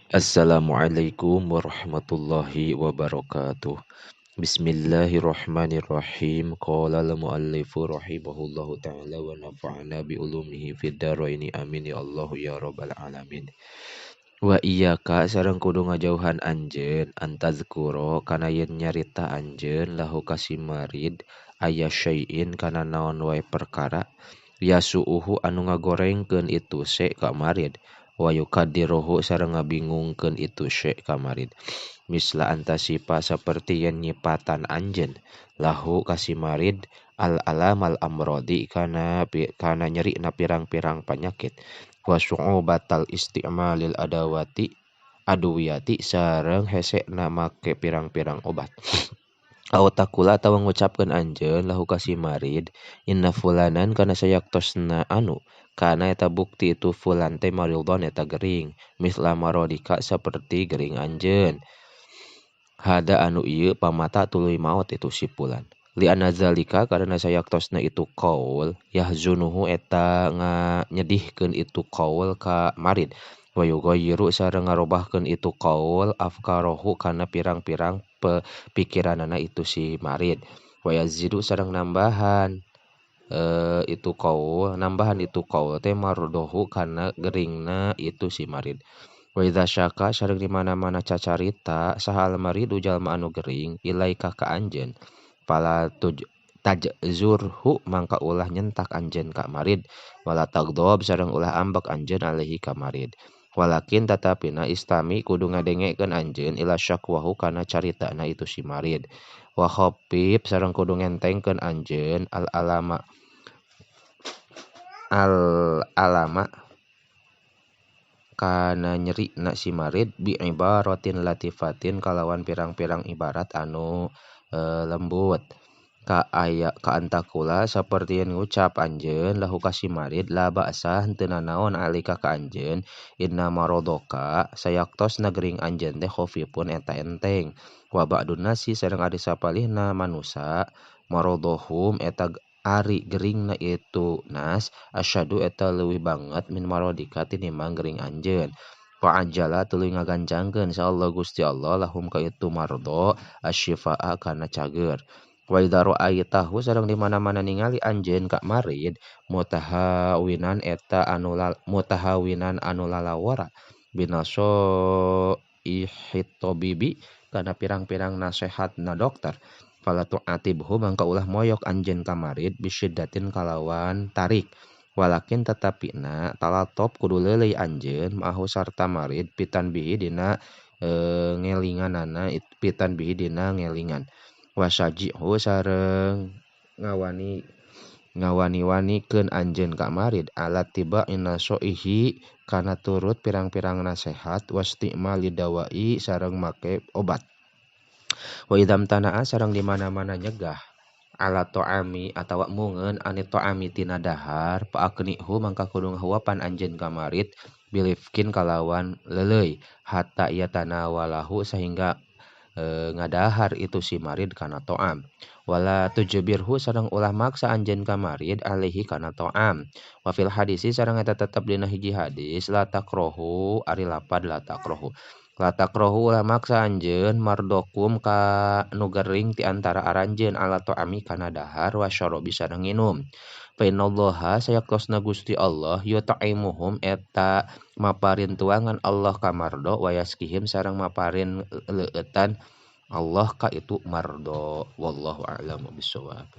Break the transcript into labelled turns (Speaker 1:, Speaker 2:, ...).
Speaker 1: Assalamualaikum warahmatullahi wabarakatuh. Bismillahirrahmanirrahim. Qala al-muallifu rahimahullahu ta'ala wa nafa'ana bi ulumihi fid dharaini amin ya Allah ya rabbal alamin. Wa iyyaka sareng kudu ngajauhan anjeun antazkuro kana yen nyarita anjeun lahu kasimarid aya syai'in kana naon wae perkara yasuuhu anu ngagorengkeun itu se ka marid wa yukadirohu sareng ngabingungkeun itu syek kamarin misla antasipa saperti yen nyipatan anjeun lahu kasimarid al alamal amrodi kana nyeri na pirang-pirang penyakit wa batal isti'malil adawati aduwiyati sareng hese na make pirang-pirang obat. Aw takula atawa ngucapkeun anjeun lahu kasimarid inna fulanan kana sayaktosna anu kana eta bukti itu fulan teh maridon eta gering misla marodika saperti gering anjeun hada anu ieu pamata tuluy maot itu si fulan li anazalika karena sayaktosna itu qaul yahzunuhu eta nyedihkeun itu qaul ka marid wa yughayyiru sareng ngarobahkeun itu qaul afkarohu kana pirang-pirang pikiranana itu si marid wa yazidu sareng nambahan nambahan itu qaul teh mardohu kana geringna itu si marid wa idza syaka sareng di mana-mana cacarita sahal maridu jalma anu gering ilaika ka anjeun pala tajzurhu mangka ulah nyentak anjeun ka marid wala tagdob sareng ulah ambek anjeun alaihi ka marid walakin tatapina istami kudu ngadengekeun anjeun ila syakwahu kana caritana itu si marid wa khafif sareng kudu ngentengkeun anjeun al alama kana nyeri na si marid bi ibaratin latifatin kalawan pirang-pirang ibarat anu lembut ka antakula saperti yang ngucap anjeun lahu kasimarid la ba'sa henteu nanaon alika ka anjeun inna marodoka sayaktos nagering anjeun teh khafifun eta enteng wa ba'dun nasi sareng ari sapalihna manusa marodohum eta ari geringna itu nas asyadu eta leuwih banget min marodika tinimbang gering anjeun wa ajala tuluy ngaganjangkeun insyaallah Gusti Allah lahum ka itu mardo asyifaa kana cager wa idza ra'aitahu sareng di mana-mana ningali anjeun ka marid mutahawinan anu lalawara binaso ihitobibi kana pirang-pirang nasehatna dokter fala tu'atibhu mangka ulah moyok anjeun ka marid bisyiddatin kalawan tarik walakin tetapina talatop kudu leuleuy anjeun ma'ahu sarta marid pitan bihi dina ngelinganana pitan bihi dina ngelingan wasajihu sareng ngawani-wanikeun anjeun ka marid alat tiba inasoihi kana turut pirang-pirang nasehat wastimali dawai sareng make obat wa idam tanaa sareng di mana-mana nyegah ala to'ami atawa mungeun ani to'ami tina dahar paaknihu mangka kudu ngahuapan anjeun ka marid bilifkin kalawan leuleuy hatta ieu tanawalahu sehingga ngadahar itu si marid kana to'am wala tujbirhu sareng ulah maksa anjeun ka marid alaihi kana to'am wa fil hadisi sareng eta tetep dina hiji hadis la takrohu ari lapad la takrohu ulah maksa anjeun mardokum ka nu gering ti antara aranjeun ala to'ami kana dahar wa syarabi sareng nginum fa innallaha sayaktosna Gusti Allah yutaimuhum eta maparin tuangan Allah ka mardo wa yaskihim sareng maparin leueutan Allah ka itu mardo wallahu a'lam bishawab.